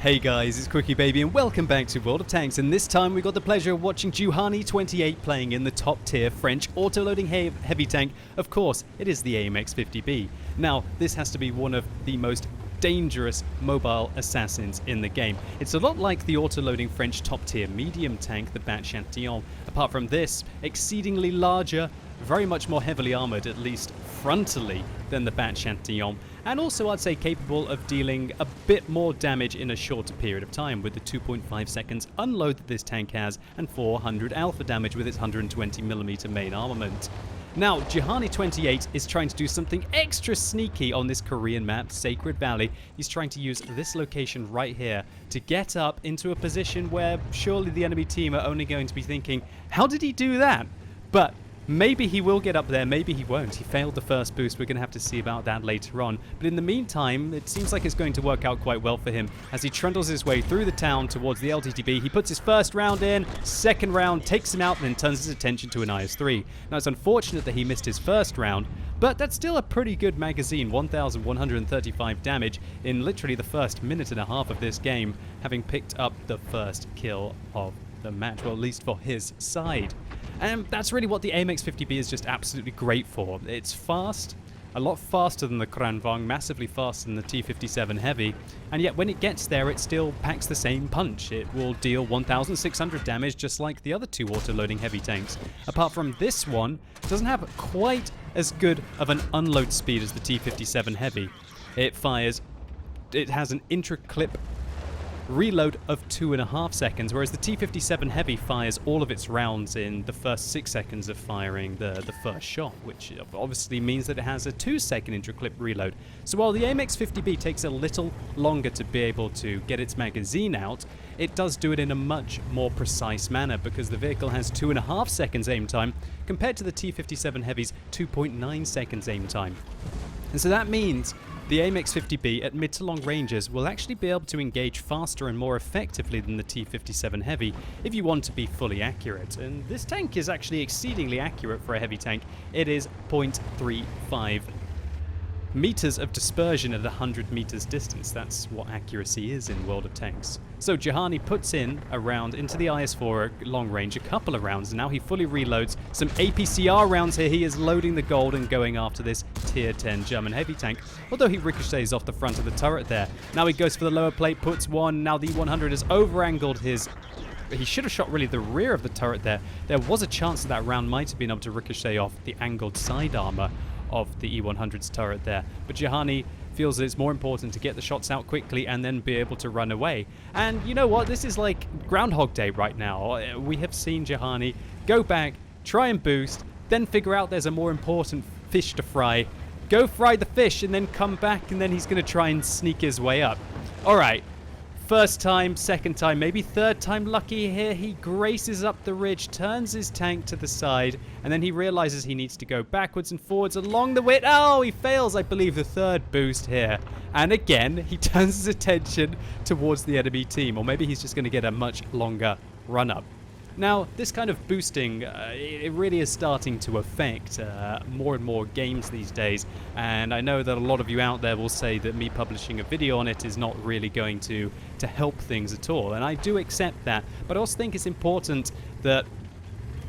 Hey guys, it's QuickyBaby and welcome back to World of Tanks, and this time we got the pleasure of watching Juhani28 playing in the top tier French auto-loading heavy tank. Of course, it is the AMX-50B. Now, this has to be one of the most dangerous mobile assassins in the game. It's a lot like the auto-loading French top tier medium tank, the Bat Chantillon. Apart from this, exceedingly larger, very much more heavily armoured, at least frontally, than the Bat Chantillon, and also I'd say capable of dealing a bit more damage in a shorter period of time with the 2.5 seconds unload that this tank has and 400 alpha damage with its 120mm main armament. Now, Juhani28 is trying to do something extra sneaky on this Korean map, Sacred Valley. He's trying to use this location right here to get up into a position where surely the enemy team are only going to be thinking, how did he do that? But maybe he will get up there, maybe he won't. He failed the first boost. We're going to have to see about that later on. But in the meantime, it seems like it's going to work out quite well for him as he trundles his way through the town towards the LTTB. He puts his first round in, second round, takes him out, and then turns his attention to an IS-3. Now, it's unfortunate that he missed his first round, but that's still a pretty good magazine. 1,135 damage in literally the first minute and a half of this game, having picked up the first kill of the match, well, at least for his side. And that's really what the AMX-50B is just absolutely great for. It's fast, a lot faster than the Kranvang, massively faster than the T-57 Heavy, and yet when it gets there it still packs the same punch. It will deal 1,600 damage just like the other two auto-loading heavy tanks. Apart from this one, it doesn't have quite as good of an unload speed as the T-57 Heavy. It has an intra-clip reload of 2.5 seconds, whereas the T-57 Heavy fires all of its rounds in the first 6 seconds of firing the first shot, which obviously means that it has a 2-second intra-clip reload. So while the AMX-50B takes a little longer to be able to get its magazine out, it does do it in a much more precise manner because the vehicle has 2.5 seconds aim time compared to the T-57 Heavy's 2.9 seconds aim time. And so that means the AMX-50B at mid to long ranges will actually be able to engage faster and more effectively than the T-57 Heavy if you want to be fully accurate. And this tank is actually exceedingly accurate for a heavy tank. It is 0.35 meters of dispersion at 100 meters distance. That's what accuracy is in World of Tanks. So Juhani puts in a round into the IS-4 at long range, a couple of rounds, and now he fully reloads some APCR rounds here. He is loading the gold and going after this tier 10 German heavy tank, although he ricochets off the front of the turret there. Now he goes for the lower plate, puts one. Now the E100 has over-angled his... He should have shot really the rear of the turret there. There was a chance that round might have been able to ricochet off the angled side armor of the E100's turret there, but Juhani feels that it's more important to get the shots out quickly and then be able to run away. And you know what, this is like Groundhog Day right now. We have seen Juhani go back, try and boost, then figure out there's a more important fish to fry, go fry the fish, and then come back, and then he's going to try and sneak his way up. Alright, first time, second time, maybe third time lucky here. He graces up the ridge, turns his tank to the side, and then he realizes he needs to go backwards and forwards along the width. Oh, he fails, I believe, the third boost here. And again, he turns his attention towards the enemy team, or maybe he's just going to get a much longer run-up. Now, this kind of boosting, it really is starting to affect more and more games these days, and I know that a lot of you out there will say that me publishing a video on it is not really going to help things at all, and I do accept that, but I also think it's important that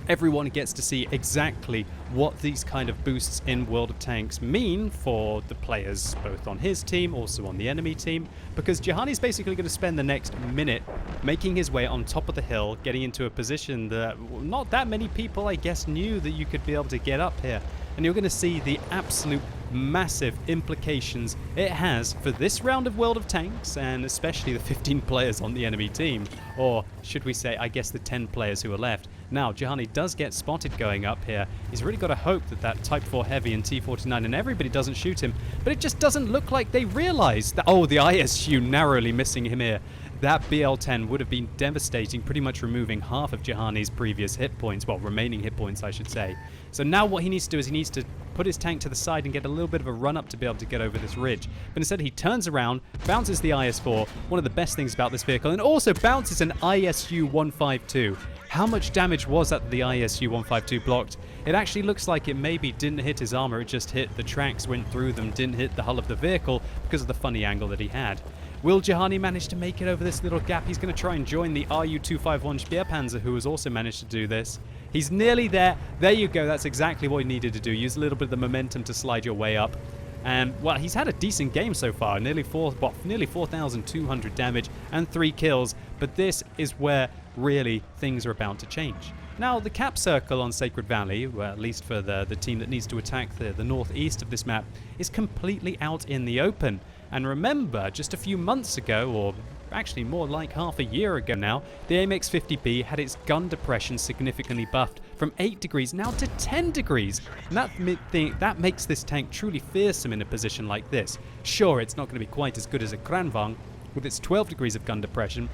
everyone gets to see exactly what these kind of boosts in World of Tanks mean for the players both on his team, also on the enemy team, because Juhani's basically going to spend the next minute making his way on top of the hill, getting into a position that not that many people, I guess, knew that you could be able to get up here. And you're going to see the absolute massive implications it has for this round of World of Tanks, and especially the 15 players on the enemy team, or should we say, I guess, the 10 players who are left. Now, Juhani does get spotted going up here. He's really got to hope that that Type 4 Heavy and T-49 and everybody doesn't shoot him, but it just doesn't look like they realize that, oh, the ISU narrowly missing him here. That BL-10 would have been devastating, pretty much removing half of Juhani's previous hit points, well, remaining hit points, I should say. So now what he needs to do is he needs to put his tank to the side and get a little bit of a run-up to be able to get over this ridge. But instead he turns around, bounces the IS-4, one of the best things about this vehicle, and also bounces an ISU-152. How much damage was that the ISU-152 blocked? It actually looks like it maybe didn't hit his armor, it just hit the tracks, went through them, didn't hit the hull of the vehicle because of the funny angle that he had. Will Juhani manage to make it over this little gap? He's going to try and join the RU-251 Speerpanzer, who has also managed to do this. He's nearly there. There you go. That's exactly what he needed to do. Use a little bit of the momentum to slide your way up. And, well, he's had a decent game so far. Nearly 4,200 damage and 3 kills. But this is where really things are about to change. Now, the cap circle on Sacred Valley, well, at least for the team that needs to attack the northeast of this map, is completely out in the open. And remember, just a few months ago, or actually more like half a year ago now, the AMX-50B had its gun depression significantly buffed from 8 degrees now to 10 degrees. And that makes this tank truly fearsome in a position like this. Sure, it's not going to be quite as good as a Kranvang with its 12 degrees of gun depression,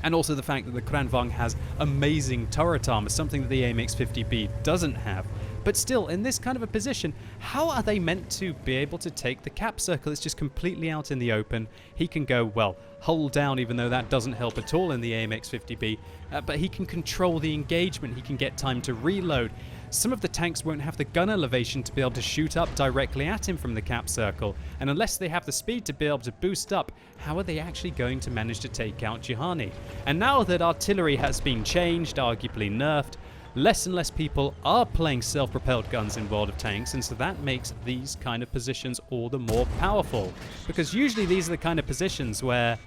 and also the fact that the Kranvang has amazing turret armor, something that the AMX-50B doesn't have. But still, in this kind of a position, how are they meant to be able to take the cap circle? It's just completely out in the open. He can go, well, hull down, even though that doesn't help at all in the AMX-50B. But he can control the engagement. He can get time to reload. Some of the tanks won't have the gun elevation to be able to shoot up directly at him from the cap circle. And unless they have the speed to be able to boost up, how are they actually going to manage to take out Juhani? And now that artillery has been changed, arguably nerfed, less and less people are playing self-propelled guns in World of Tanks, and so that makes these kind of positions all the more powerful. Because usually these are the kind of positions where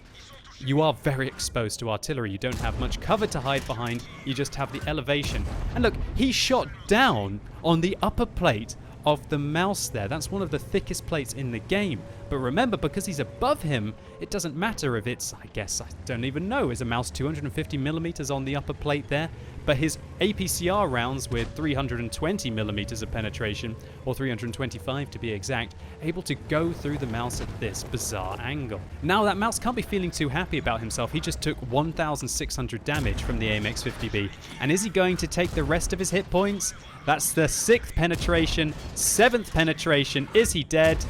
you are very exposed to artillery. You don't have much cover to hide behind, you just have the elevation. And look, he shot down on the upper plate of the mouse there. That's one of the thickest plates in the game. But remember, because he's above him, it doesn't matter if it's, I guess, I don't even know, is a mouse 250 millimeters on the upper plate there? But his APCR rounds with 320 millimeters of penetration, or 325 to be exact, able to go through the mouse at this bizarre angle. Now that mouse can't be feeling too happy about himself. He just took 1,600 damage from the AMX-50B. And is he going to take the rest of his hit points? That's the 6th penetration, 7th penetration. Is he dead?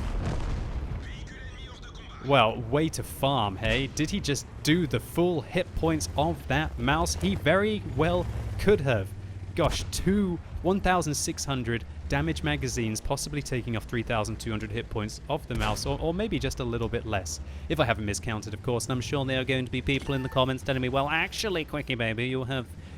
Well, way to farm, hey? Did he just do the full hit points of that mouse? He very well could have. Gosh, 2 1,600 damage magazines, possibly taking off 3,200 hit points of the mouse, or maybe just a little bit less, if I haven't miscounted, of course. And I'm sure there are going to be people in the comments telling me, well, actually, QuickyBaby,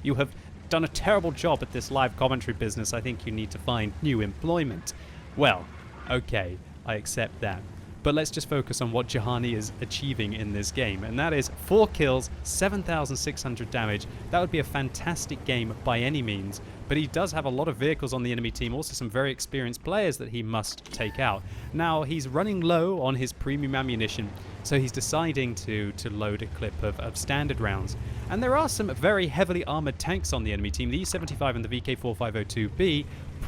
you have done a terrible job at this live commentary business. I think you need to find new employment. Well, okay, I accept that. But let's just focus on what Juhani is achieving in this game, and that is 4 kills, 7,600 damage. That would be a fantastic game by any means, but he does have a lot of vehicles on the enemy team, also some very experienced players that he must take out. Now, he's running low on his premium ammunition, so he's deciding to load a clip of standard rounds. And there are some very heavily armored tanks on the enemy team. The E-75 and the VK-4502B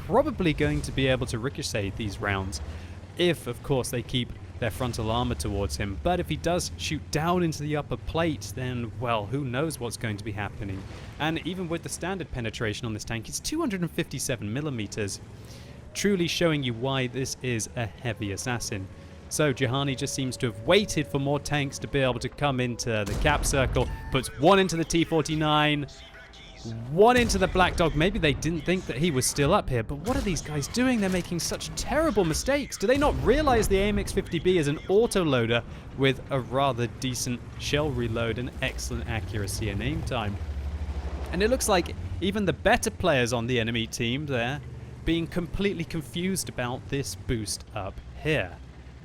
probably going to be able to ricochet these rounds, if, of course, they keep their frontal armor towards him. But if he does shoot down into the upper plate, then, well, who knows what's going to be happening. And even with the standard penetration on this tank, it's 257 millimeters, truly showing you why this is a heavy assassin. So Juhani just seems to have waited for more tanks to be able to come into the cap circle, puts one into the T-49, one into the Black Dog. Maybe they didn't think that he was still up here, but what are these guys doing? They're making such terrible mistakes. Do they not realize the AMX-50B is an autoloader with a rather decent shell reload and excellent accuracy and aim time? And it looks like even the better players on the enemy team there being completely confused about this boost up here.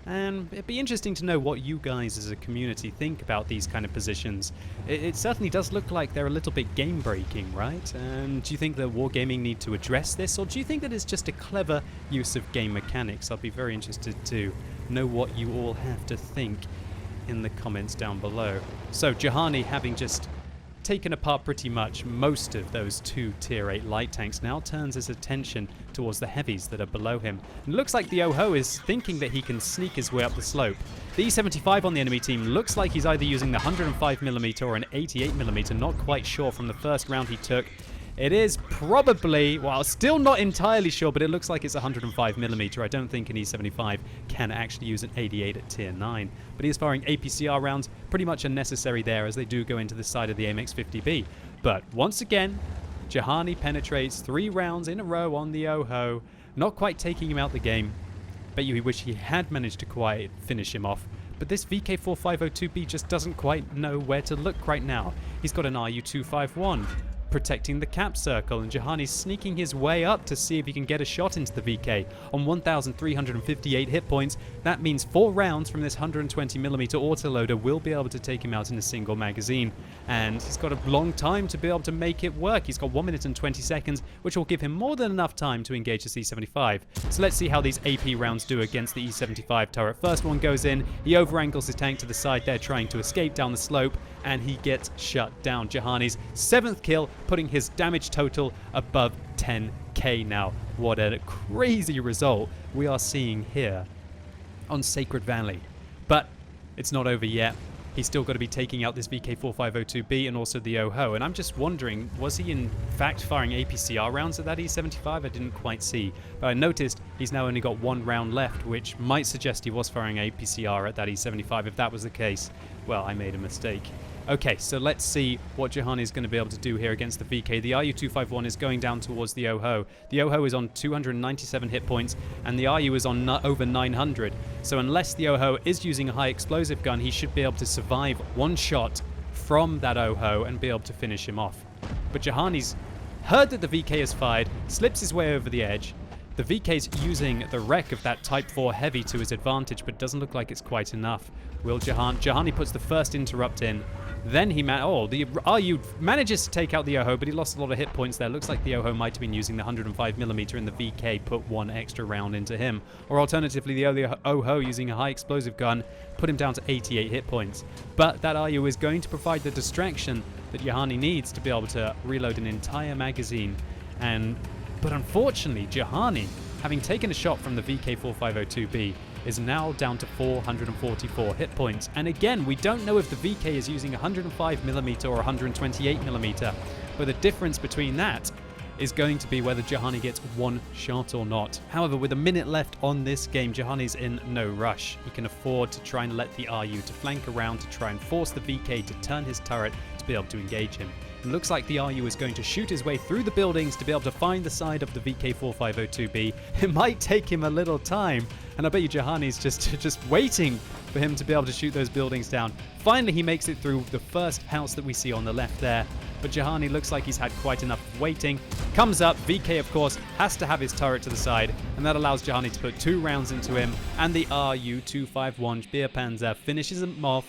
And it'd be interesting to know what you guys as a community think about these kind of positions. It certainly does look like they're a little bit game-breaking, right? And do you think that Wargaming need to address this, or do you think that it's just a clever use of game mechanics? I'll be very interested to know what you all have to think in the comments down below. So Juhani, having just taken apart pretty much most of those 2 tier 8 light tanks, now turns his attention towards the heavies that are below him. And it looks like the Oho is thinking that he can sneak his way up the slope. The E-75 on the enemy team looks like he's either using the 105mm or an 88mm, not quite sure from the first round he took. It is probably, well, still not entirely sure, but it looks like it's 105mm. I don't think an E-75 can actually use an 88 at tier 9. But he is firing APCR rounds, pretty much unnecessary there, as they do go into the side of the AMX-50B. But once again, Juhani penetrates 3 rounds in a row on the Oho, not quite taking him out the game. Bet you wish he had managed to quite finish him off. But this VK4502B just doesn't quite know where to look right now. He's got an RU251 protecting the cap circle, and Jahani's sneaking his way up to see if he can get a shot into the VK. On 1,358 hit points, that means 4 rounds from this 120mm autoloader will be able to take him out in a single magazine. And he's got a long time to be able to make it work. He's got 1 minute and 20 seconds, which will give him more than enough time to engage the C75. So let's see how these AP rounds do against the E75 turret. First one goes in, he over-angles his tank to the side there, trying to escape down the slope, and he gets shut down. Jahani's 7th kill, putting his damage total above 10k now. What a crazy result we are seeing here on Sacred Valley. But it's not over yet. He's still got to be taking out this VK4502B and also the OHO. And I'm just wondering, was he in fact firing APCR rounds at that E75? I didn't quite see. But I noticed he's now only got 1 round left, which might suggest he was firing APCR at that E75. If that was the case, well, I made a mistake. Okay, so let's see what Jahani is going to be able to do here against the VK. The RU251 is going down towards the OHO. The OHO is on 297 hit points, and the RU is on over 900. So unless the OHO is using a high explosive gun, he should be able to survive 1 shot from that OHO and be able to finish him off. But Jahani's heard that the VK is fired, slips his way over the edge. The VK's using the wreck of that Type 4 heavy to his advantage, but it doesn't look like it's quite enough. Will Jahani puts the first interrupt in. Then the RU manages to take out the OHO, but he lost a lot of hit points there. Looks like the OHO might have been using the 105mm, and the VK put 1 extra round into him. Or alternatively, the OHO using a high explosive gun put him down to 88 hit points. But that RU is going to provide the distraction that Jahani needs to be able to reload an entire magazine. But unfortunately, Jahani, having taken a shot from the VK4502B, is now down to 444 hit points. And again, we don't know if the VK is using 105mm or 128mm, but the difference between that is going to be whether Jahani gets 1 shot or not. However, with a minute left on this game, Jahani's in no rush. He can afford to try and let the RU to flank around to try and force the VK to turn his turret to be able to engage him. It looks like the RU is going to shoot his way through the buildings to be able to find the side of the VK4502B. It might take him a little time, and I bet you Jahani's just waiting for him to be able to shoot those buildings down. Finally, he makes it through the first house that we see on the left there, but Jahani looks like he's had quite enough waiting. Comes up, VK of course has to have his turret to the side, and that allows Jahani to put 2 rounds into him, and the RU251 Speerpanzer finishes him off,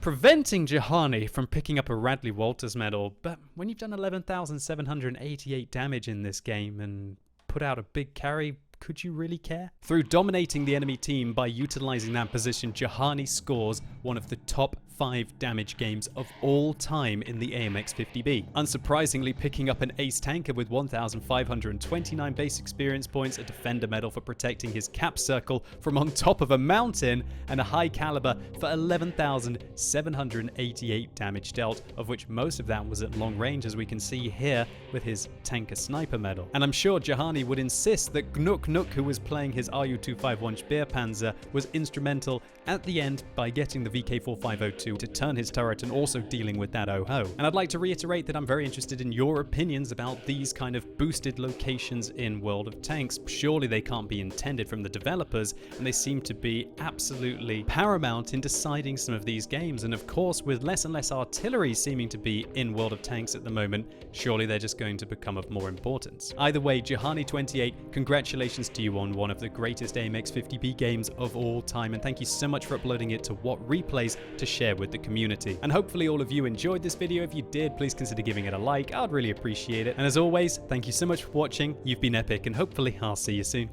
preventing Jahani from picking up a Radley Walters medal. But when you've done 11,788 damage in this game and put out a big carry, could you really care? Through dominating the enemy team by utilizing that position, Jahani scores one of the top 5 damage games of all time in the AMX50B. Unsurprisingly, picking up an ace tanker with 1,529 base experience points, a defender medal for protecting his cap circle from on top of a mountain, and a high caliber for 11,788 damage dealt, of which most of that was at long range, as we can see here with his tanker sniper medal. And I'm sure Jahani would insist that Gnuck, who was playing his RU251 Speerpanzer, was instrumental at the end by getting the VK4502 to turn his turret and also dealing with that OHO. And I'd like to reiterate that I'm very interested in your opinions about these kind of boosted locations in World of Tanks. Surely they can't be intended from the developers, and they seem to be absolutely paramount in deciding some of these games. And of course, with less and less artillery seeming to be in World of Tanks at the moment, surely they're just going to become of more importance. Either way, Jahani28, congratulations to you on one of the greatest AMX50B games of all time, and thank you so much for uploading it to What Replays to share with the community. And hopefully all of you enjoyed this video. If you did, please consider giving it a like. I'd really appreciate it. And as always, thank you so much for watching. You've been epic, and hopefully I'll see you soon.